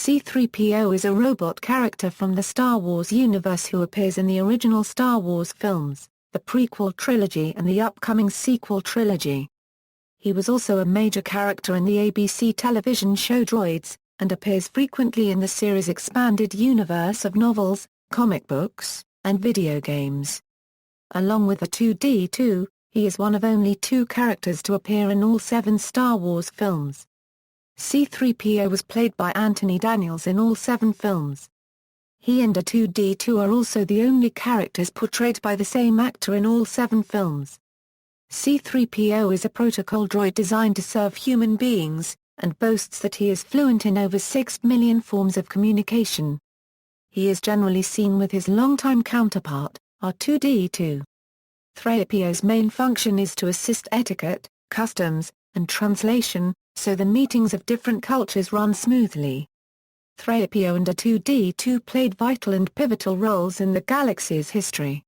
C-3PO is a robot character from the Star Wars universe who appears in the original Star Wars films, the prequel trilogy and the upcoming sequel trilogy. He was also a major character in the ABC television show Droids, and appears frequently in the series' expanded universe of novels, comic books, and video games. Along with R2-D2, he is one of only 2 characters to appear in all 7 Star Wars films. C-3PO was played by Anthony Daniels in all 7 films. He and R2-D2 are also the only characters portrayed by the same actor in all 7 films. C-3PO is a protocol droid designed to serve human beings, and boasts that he is fluent in over 6 million forms of communication. He is generally seen with his longtime counterpart, R2-D2. Threepio's main function is to assist etiquette, customs, and translation, so the meetings of different cultures run smoothly. Threepio and R2-D2 played vital and pivotal roles in the galaxy's history.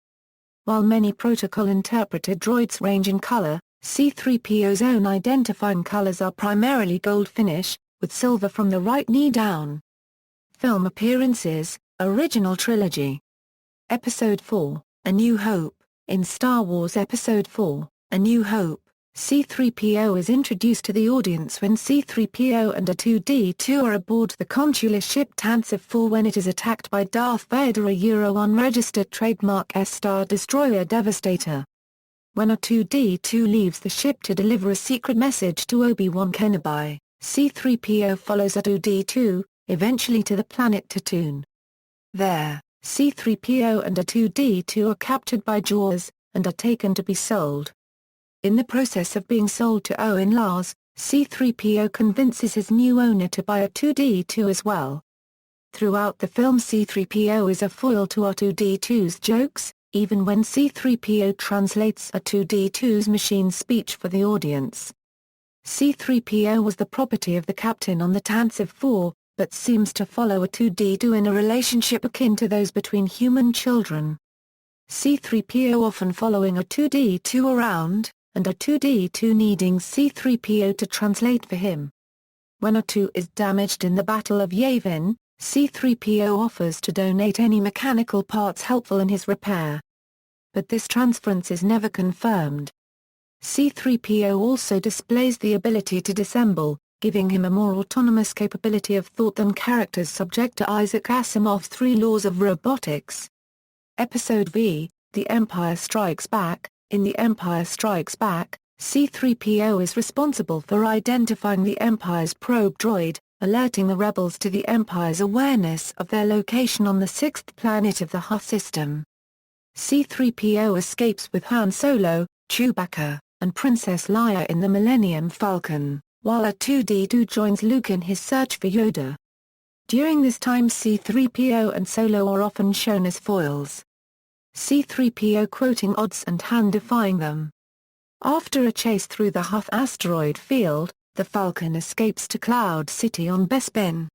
While many protocol-interpreted droids range in color, C-3PO's own identifying colors are primarily gold finish, with silver from the right knee down. Film appearances, Original Trilogy. Episode 4, A New Hope. In Star Wars Episode 4, A New Hope, C-3PO is introduced to the audience when C-3PO and R2-D2 are aboard the consular ship Tantive 4 when it is attacked by Darth Vader, a unregistered trademark S-Star Destroyer Devastator. When R2-D2 leaves the ship to deliver a secret message to Obi-Wan Kenobi, C-3PO follows R2-D2, eventually to the planet Tatooine. There, C-3PO and R2-D2 are captured by Jaws, and are taken to be sold. In the process of being sold to Owen Lars, C-3PO convinces his new owner to buy R2-D2 as well. Throughout the film C-3PO is a foil to R2-D2's jokes, even when C-3PO translates R2-D2's machine speech for the audience. C-3PO was the property of the captain on the Tantive 4, but seems to follow R2-D2 in a relationship akin to those between human children. C-3PO often following R2-D2 around, and R2-D2 needing C-3PO to translate for him. When R2 is damaged in the Battle of Yavin, C-3PO offers to donate any mechanical parts helpful in his repair. But this transference is never confirmed. C-3PO also displays the ability to disassemble, giving him a more autonomous capability of thought than characters subject to Isaac Asimov's 3 laws of robotics. Episode V, The Empire Strikes Back. In The Empire Strikes Back, C-3PO is responsible for identifying the Empire's probe droid, alerting the rebels to the Empire's awareness of their location on the 6th planet of the Hutt system. C-3PO escapes with Han Solo, Chewbacca, and Princess Leia in the Millennium Falcon, while R2-D2 joins Luke in his search for Yoda. During this time C-3PO and Solo are often shown as foils. C-3PO quoting odds and Han defying them. After a chase through the Hutt asteroid field, the Falcon escapes to Cloud City on Bespin.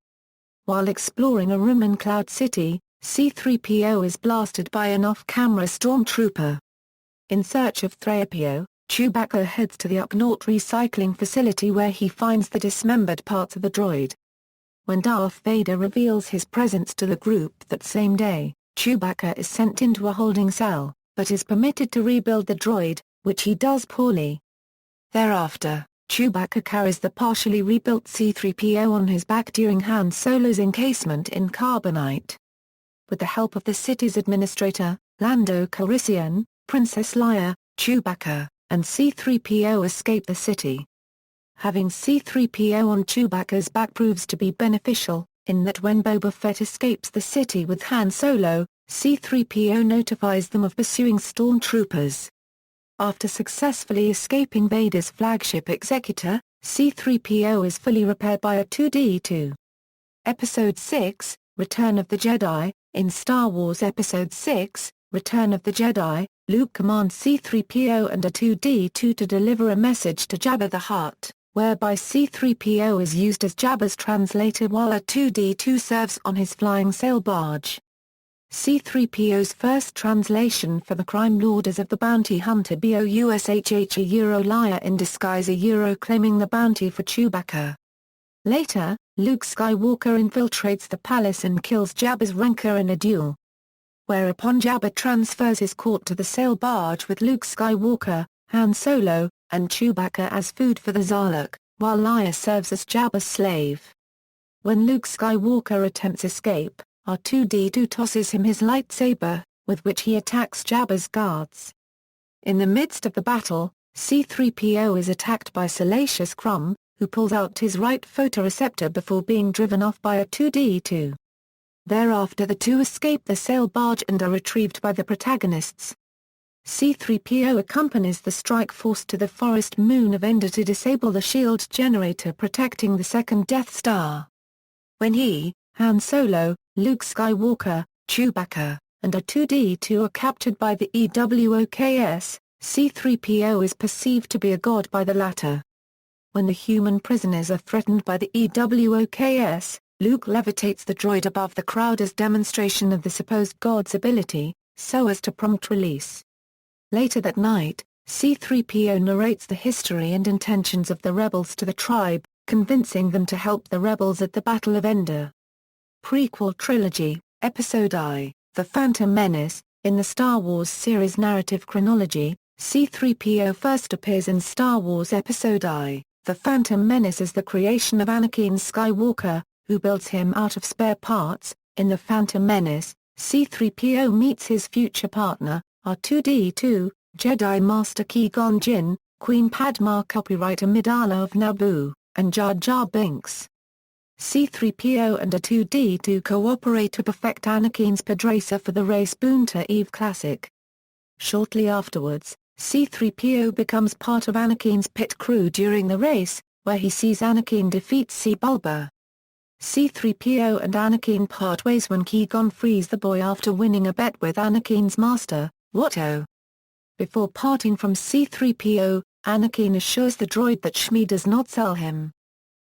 While exploring a room in Cloud City, C-3PO is blasted by an off-camera stormtrooper. In search of Threepio, Chewbacca heads to the Ugnaught recycling facility where he finds the dismembered parts of the droid. When Darth Vader reveals his presence to the group that same day, Chewbacca is sent into a holding cell, but is permitted to rebuild the droid, which he does poorly. Thereafter, Chewbacca carries the partially rebuilt C-3PO on his back during Han Solo's encasement in carbonite. With the help of the city's administrator, Lando Calrissian, Princess Leia, Chewbacca, and C-3PO escape the city. Having C-3PO on Chewbacca's back proves to be beneficial, in that when Boba Fett escapes the city with Han Solo, C-3PO notifies them of pursuing stormtroopers. After successfully escaping Vader's flagship Executor, C-3PO is fully repaired by R2-D2. Episode 6, Return of the Jedi. In Star Wars Episode 6, Return of the Jedi, Luke commands C-3PO and R2-D2 to deliver a message to Jabba the Hutt, whereby C-3PO is used as Jabba's translator while R2-D2 serves on his flying sail barge. C-3PO's first translation for the crime lord is of the bounty hunter BOUSHH a liar in disguise claiming the bounty for Chewbacca. Later, Luke Skywalker infiltrates the palace and kills Jabba's Rancor in a duel. Whereupon Jabba transfers his court to the sail barge with Luke Skywalker, Han Solo, and Chewbacca as food for the Sarlacc, while Leia serves as Jabba's slave. When Luke Skywalker attempts escape, R2-D2 tosses him his lightsaber, with which he attacks Jabba's guards. In the midst of the battle, C-3PO is attacked by Salacious Crumb, who pulls out his right photoreceptor before being driven off by R2-D2. Thereafter the two escape the sail barge and are retrieved by the protagonists. C-3PO accompanies the strike force to the forest moon of Endor to disable the shield generator protecting the second Death Star. When he, Han Solo, Luke Skywalker, Chewbacca, and R2-D2 are captured by the EWOKS, C-3PO is perceived to be a god by the latter. When the human prisoners are threatened by the EWOKS, Luke levitates the droid above the crowd as demonstration of the supposed god's ability, so as to prompt release. Later that night, C-3PO narrates the history and intentions of the rebels to the tribe, convincing them to help the rebels at the Battle of Endor. Prequel Trilogy, Episode I, The Phantom Menace. In the Star Wars series narrative chronology, C-3PO first appears in Star Wars Episode I, The Phantom Menace as the creation of Anakin Skywalker, who builds him out of spare parts. In The Phantom Menace, C-3PO meets his future partner, R2-D2, Jedi Master Qui-Gon Jinn, Queen Padmé copyright Amidala of Naboo, and Jar Jar Binks. C-3PO and R2-D2 cooperate to perfect Anakin's podracer for the race Boonta Eve Classic. Shortly afterwards, C-3PO becomes part of Anakin's pit crew during the race, where he sees Anakin defeat Sebulba. C-3PO and Anakin part ways when Qui-Gon frees the boy after winning a bet with Anakin's master, Watto. Before parting from C-3PO, Anakin assures the droid that Shmi does not sell him.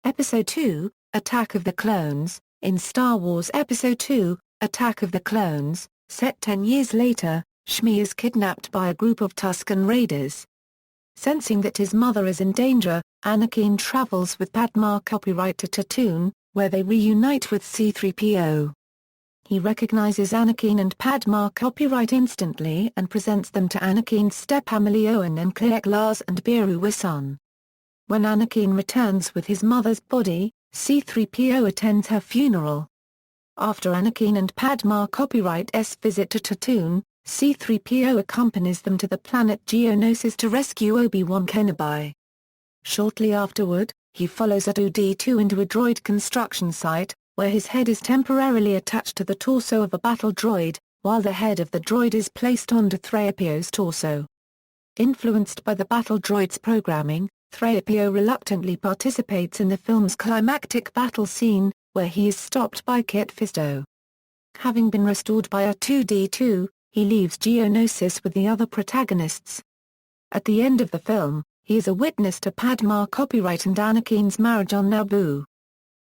Episode II, Attack of the Clones. In Star Wars Episode II, Attack of the Clones, set 10 years later, Shmi is kidnapped by a group of Tusken Raiders. Sensing that his mother is in danger, Anakin travels with Padmé copyright to Tatooine, where they reunite with C-3PO. He recognizes Anakin and Padmé copyright instantly and presents them to Anakin's step-family Owen and Cliegg Lars and Beru Wissan. When Anakin returns with his mother's body, C-3PO attends her funeral. After Anakin and Padmé copyright's visit to Tatooine, C-3PO accompanies them to the planet Geonosis to rescue Obi-Wan Kenobi. Shortly afterward, he follows R2-D2 into a droid construction site, where his head is temporarily attached to the torso of a battle droid, while the head of the droid is placed onto Threepio's torso. Influenced by the battle droid's programming, Threepio reluctantly participates in the film's climactic battle scene, where he is stopped by Kit Fisto. Having been restored by R2-D2, he leaves Geonosis with the other protagonists. At the end of the film, he is a witness to Padmé copyright and Anakin's marriage on Naboo.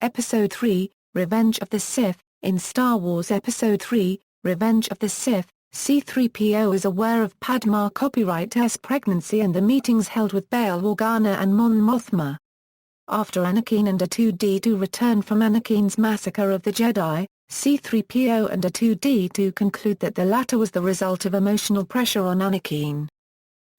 Episode III, Revenge of the Sith. In Star Wars Episode III, Revenge of the Sith, C-3PO is aware of Padmé copyright's pregnancy and the meetings held with Bail Organa and Mon Mothma. After Anakin and R2-D2 return from Anakin's massacre of the Jedi, C-3PO and R2-D2 conclude that the latter was the result of emotional pressure on Anakin.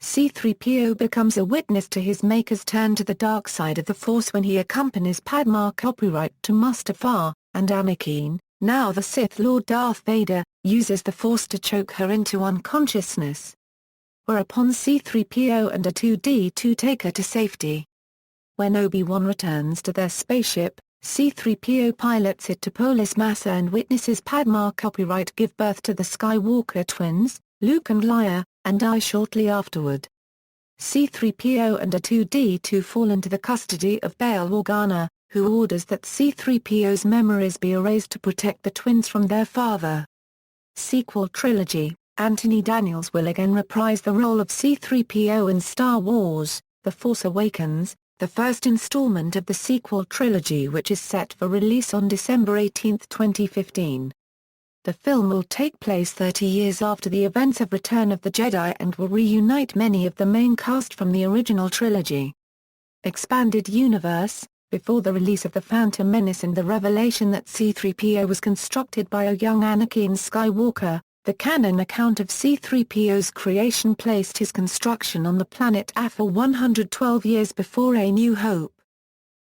C-3PO becomes a witness to his maker's turn to the dark side of the Force when he accompanies Padmé copyright to Mustafar, and Anakin, now the Sith Lord Darth Vader, uses the Force to choke her into unconsciousness. Whereupon C-3PO and R2-D2 take her to safety. When Obi-Wan returns to their spaceship, C-3PO pilots it to Polis Massa and witnesses Padmé copyright give birth to the Skywalker twins, Luke and Leia, and die shortly afterward. C-3PO and R2-D2 fall into the custody of Bail Organa, who orders that C-3PO's memories be erased to protect the twins from their father. Sequel Trilogy. Anthony Daniels will again reprise the role of C-3PO in Star Wars: The Force Awakens, the first installment of the sequel trilogy, which is set for release on December 18, 2015. The film will take place 30 years after the events of Return of the Jedi and will reunite many of the main cast from the original trilogy. Expanded Universe. before the release of The Phantom Menace and the revelation that C-3PO was constructed by a young Anakin Skywalker, the canon account of C-3PO's creation placed his construction on the planet Aphor 112 years before A New Hope.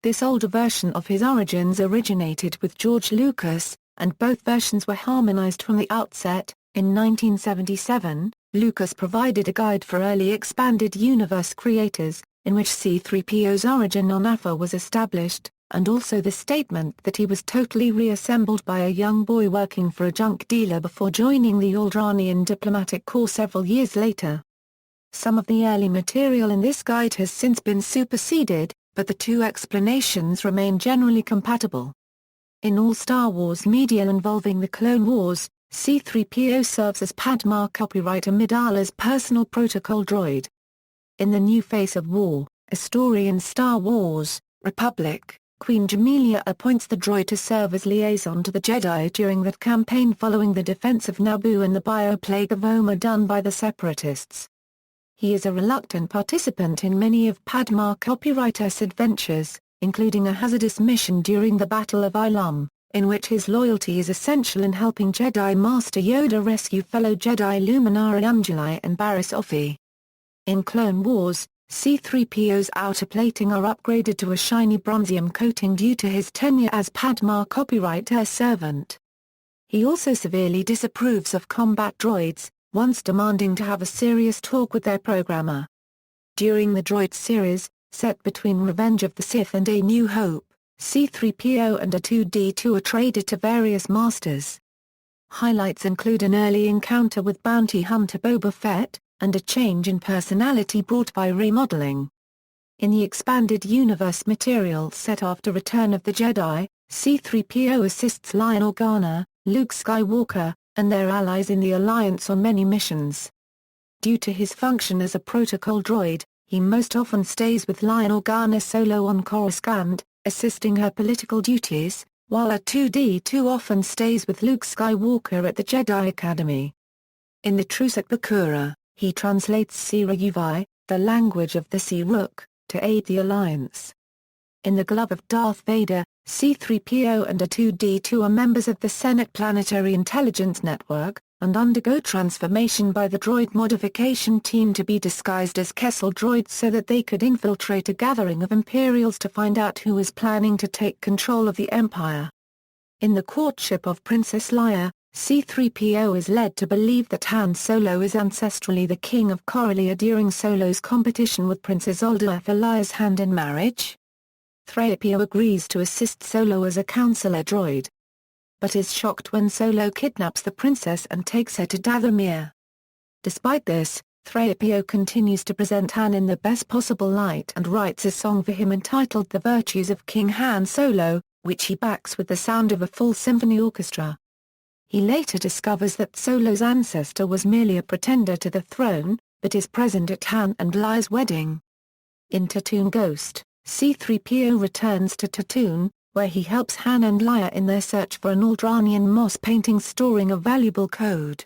This older version of his origins originated with George Lucas, and both versions were harmonized from the outset. In 1977, Lucas provided a guide for early expanded universe creators, in which C-3PO's origin on Aphor was established, and also the statement that he was totally reassembled by a young boy working for a junk dealer before joining the Alderaanian diplomatic corps several years later. Some of the early material in this guide has since been superseded, but the two explanations remain generally compatible. In all Star Wars media involving the Clone Wars, C-3PO serves as Padmé Amidala's personal protocol droid. In The New Face of War, a story in Star Wars, Republic, Queen Jamelia appoints the droid to serve as liaison to the Jedi during that campaign following the defense of Naboo and the bioplague of Omar done by the Separatists. He is a reluctant participant in many of Padmé-Amidala's adventures, including a hazardous mission during the Battle of Ilum, in which his loyalty is essential in helping Jedi Master Yoda rescue fellow Jedi Luminara Unguli and Barriss Offee. In Clone Wars, C-3PO's outer plating are upgraded to a shiny bronzium coating due to his tenure as Padmé-Amidala's servant. He also severely disapproves of combat droids, once demanding to have a serious talk with their programmer. During the Droids series, set between Revenge of the Sith and A New Hope, C-3PO and R2-D2 are traded to various masters. Highlights include an early encounter with bounty hunter Boba Fett, and a change in personality brought by remodeling. In the expanded universe material set after Return of the Jedi, C-3PO assists Lion Organa, Luke Skywalker, and their allies in the Alliance on many missions. Due to his function as a protocol droid, he most often stays with Lion Organa solo on Coruscant, assisting her political duties, while R2-D2 often stays with Luke Skywalker at the Jedi Academy. In the Truce at Bakura, he translates siːःriːpi, the language of the Sea Rook, to aid the Alliance. In The Glove of Darth Vader, C-3PO and R2-D2 are members of the Senate Planetary Intelligence Network, and undergo transformation by the droid modification team to be disguised as Kessel droids so that they could infiltrate a gathering of Imperials to find out who is planning to take control of the Empire. In The Courtship of Princess Leia, C-3PO is led to believe that Han Solo is ancestrally the king of Corellia during Solo's competition with Princess Alderaan for Leia's hand in marriage. Threepio agrees to assist Solo as a counselor droid, but is shocked when Solo kidnaps the princess and takes her to Dathomir. Despite this, Threepio continues to present Han in the best possible light and writes a song for him entitled The Virtues of King Han Solo, which he backs with the sound of a full symphony orchestra. He later discovers that Solo's ancestor was merely a pretender to the throne, but is present at Han and Leia's wedding. In Tatooine Ghost, C-3PO returns to Tatooine, where he helps Han and Leia in their search for an Alderaanian moss painting storing a valuable code.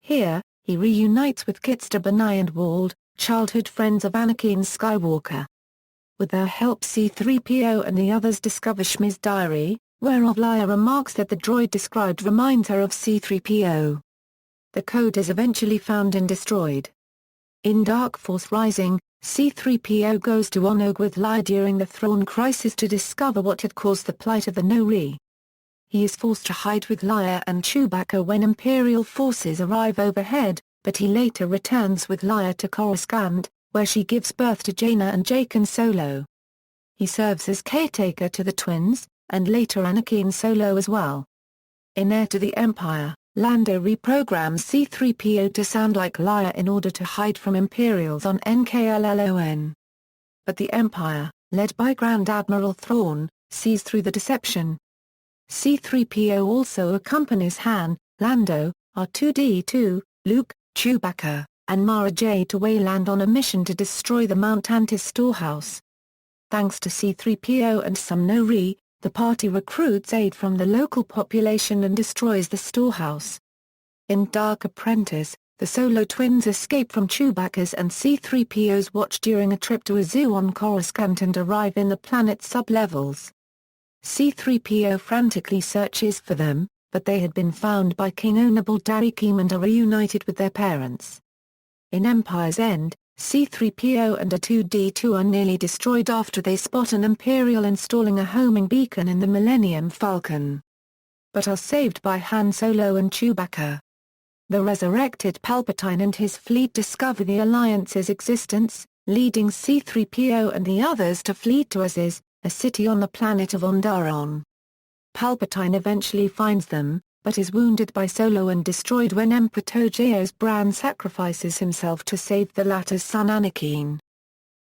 Here, he reunites with Kitster Benai and Wald, childhood friends of Anakin Skywalker. With their help, C-3PO and the others discover Shmi's diary, whereof Leia remarks that the droid described reminds her of C-3PO. The code is eventually found and destroyed. In Dark Force Rising, C-3PO goes to Onog with Leia during the Thrawn crisis to discover what had caused the plight of the Nori. He is forced to hide with Leia and Chewbacca when Imperial forces arrive overhead, but he later returns with Leia to Coruscant, where she gives birth to Jaina and Jaqen Solo. He serves as caretaker to the twins, and later Anakin Solo as well. In Heir to the Empire, Lando reprograms C-3PO to sound like Leia in order to hide from Imperials on Nklon. But the Empire, led by Grand Admiral Thrawn, sees through the deception. C-3PO also accompanies Han, Lando, R2-D2, Luke, Chewbacca, and Mara Jade to Wayland on a mission to destroy the Mount Tantiss storehouse. Thanks to C-3PO and some Nori, the party recruits aid from the local population and destroys the storehouse. In Dark Apprentice, the Solo twins escape from Chewbacca's and C-3PO's watch during a trip to a zoo on Coruscant and arrive in the planet's sublevels. C-3PO frantically searches for them, but they had been found by King Onable Darikim and are reunited with their parents. In Empire's End, C-3PO and R2-D2 are nearly destroyed after they spot an Imperial installing a homing beacon in the Millennium Falcon, but are saved by Han Solo and Chewbacca. The resurrected Palpatine and his fleet discover the Alliance's existence, leading C-3PO and the others to flee to Aziz, a city on the planet of Onderon. Palpatine eventually finds them, but is wounded by Solo and destroyed when Emperor Togeos Bran sacrifices himself to save the latter's son Anakin.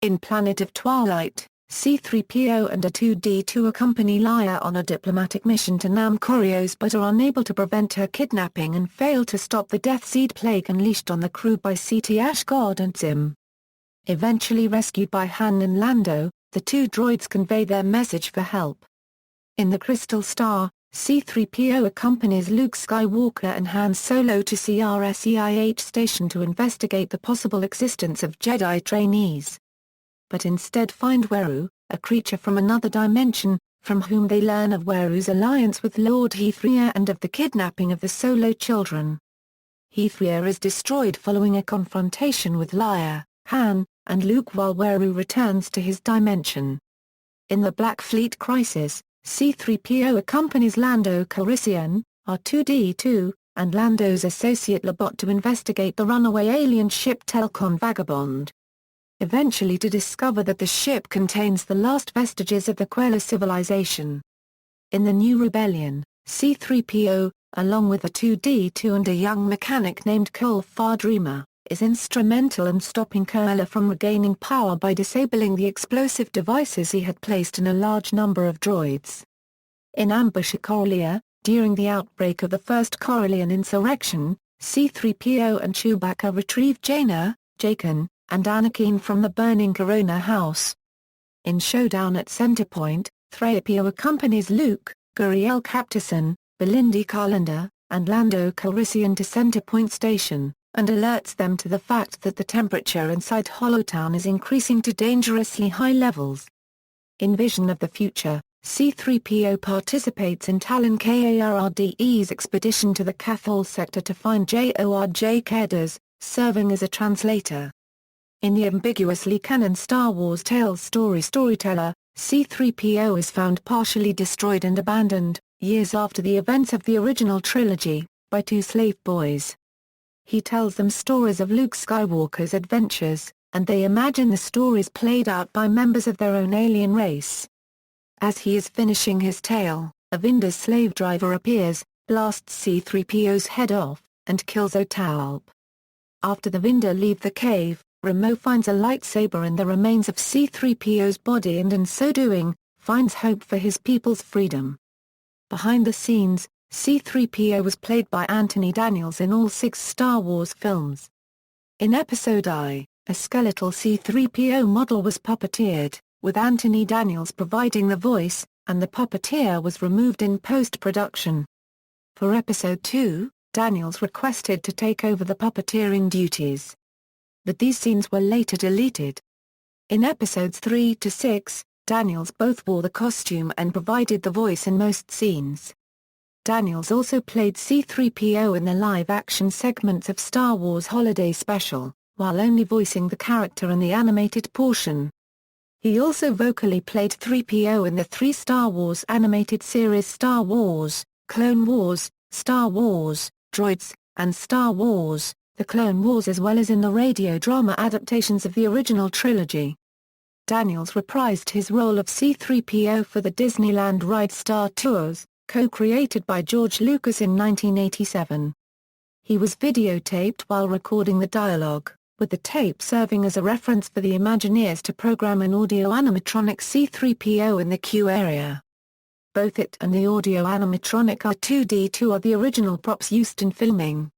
In Planet of Twilight, C-3PO and R2-D2 accompany Leia on a diplomatic mission to Nam Corios but are unable to prevent her kidnapping and fail to stop the Death Seed plague unleashed on the crew by Ct Ashgard and Zim. Eventually rescued by Han and Lando, the two droids convey their message for help. In the Crystal Star, C-3PO accompanies Luke Skywalker and Han Solo to CRSEIH Station to investigate the possible existence of Jedi trainees, but instead find Weru, a creature from another dimension, from whom they learn of Weru's alliance with Lord Heathria and of the kidnapping of the Solo children. Heathria is destroyed following a confrontation with Leia, Han, and Luke while Weru returns to his dimension. In the Black Fleet Crisis, C-3PO accompanies Lando Calrissian, R2-D2, and Lando's associate Lobot to investigate the runaway alien ship Telcon Vagabond, eventually to discover that the ship contains the last vestiges of the Queller civilization. In the New Rebellion, C-3PO, along with R2-D2 and a young mechanic named Kol Fardrima, is instrumental in stopping Queller from regaining power by disabling the explosive devices he had placed in a large number of droids. In Ambush at Corellia, during the outbreak of the First Corellian insurrection, C-3PO and Chewbacca retrieve Jaina, Jaqen, and Anakin from the burning Corona house. In Showdown at Centerpoint, Threepio accompanies Luke, Guriel Captason, Belinda Carlander, and Lando Calrissian to Centerpoint Station, and alerts them to the fact that the temperature inside Holotown is increasing to dangerously high levels. In Vision of the Future, C-3PO participates in Talon Karrde's expedition to the Cathol sector to find Georg Keders, serving as a translator. In the ambiguously canon Star Wars Tales Storyteller, C-3PO is found partially destroyed and abandoned, years after the events of the original trilogy, by two slave boys. He tells them stories of Luke Skywalker's adventures, and they imagine the stories played out by members of their own alien race. As he is finishing his tale, a Vinder's slave driver appears, blasts C-3PO's head off, and kills Otaalp. After the Vinder leave the cave, Remo finds a lightsaber in the remains of C-3PO's body and in so doing, finds hope for his people's freedom. Behind the scenes, C-3PO was played by Anthony Daniels in all 6 Star Wars films. In Episode I, a skeletal C-3PO model was puppeteered, with Anthony Daniels providing the voice, and the puppeteer was removed in post-production. For Episode II, Daniels requested to take over the puppeteering duties, but these scenes were later deleted. In Episodes 3 to 6, Daniels both wore the costume and provided the voice in most scenes. Daniels also played C-3PO in the live-action segments of Star Wars Holiday Special, while only voicing the character in the animated portion. He also vocally played 3PO in the 3 Star Wars animated series Star Wars, Clone Wars, Star Wars, Droids, and Star Wars, The Clone Wars, as well as in the radio drama adaptations of the original trilogy. Daniels reprised his role of C-3PO for the Disneyland ride Star Tours, co-created by George Lucas in 1987. He was videotaped while recording the dialogue, with the tape serving as a reference for the Imagineers to program an audio animatronic C-3PO in the queue area. Both it and the audio animatronic R2-D2 are the original props used in filming.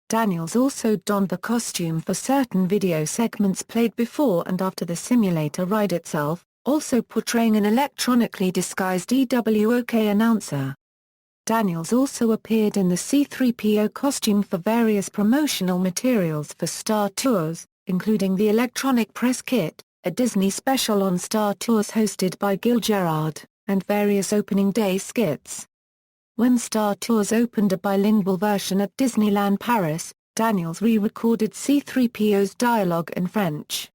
Daniels also donned the costume for certain video segments played before and after the simulator ride itself, also portraying an electronically disguised EWOK announcer. Daniels also appeared in the C-3PO costume for various promotional materials for Star Tours, including the electronic press kit, a Disney special on Star Tours hosted by Gil Gerard, and various opening day skits. When Star Tours opened a bilingual version at Disneyland Paris, Daniels re-recorded C-3PO's dialogue in French.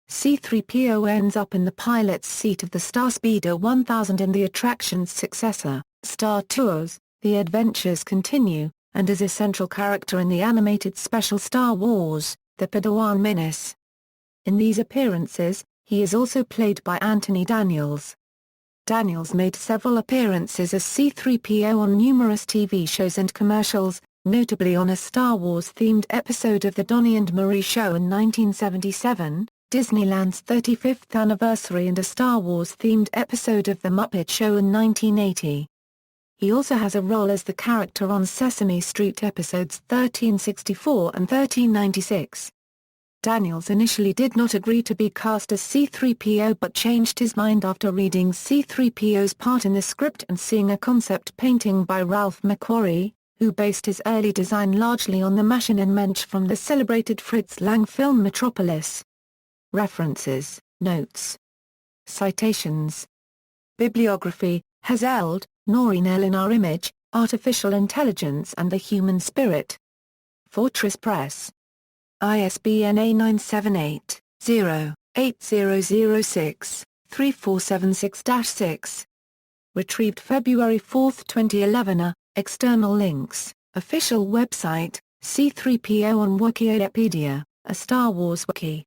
C-3PO ends up in the pilot's seat of the Starspeeder 1000 in the attraction's successor, Star Tours, The Adventures Continue, and is a central character in the animated special Star Wars, The Padawan Menace. In these appearances, he is also played by Anthony Daniels. Daniels made several appearances as C-3PO on numerous TV shows and commercials, notably on a Star Wars-themed episode of The Donnie and Marie Show in 1977, Disneyland's 35th anniversary, and a Star Wars-themed episode of The Muppet Show in 1980. He also has a role as the character on Sesame Street episodes 1364 and 1396. Daniels initially did not agree to be cast as C-3PO but changed his mind after reading C-3PO's part in the script and seeing a concept painting by Ralph McQuarrie, who based his early design largely on the Maschinenmensch from the celebrated Fritz Lang film Metropolis. References, Notes. Citations. Bibliography, Hazeld, Noreen L. In Our Image, Artificial Intelligence and the Human Spirit. Fortress Press. ISBN A978-0-8006-3476-6. Retrieved February 4, 2011. External links, official website, C-3PO on Wikipedia, a Star Wars wiki.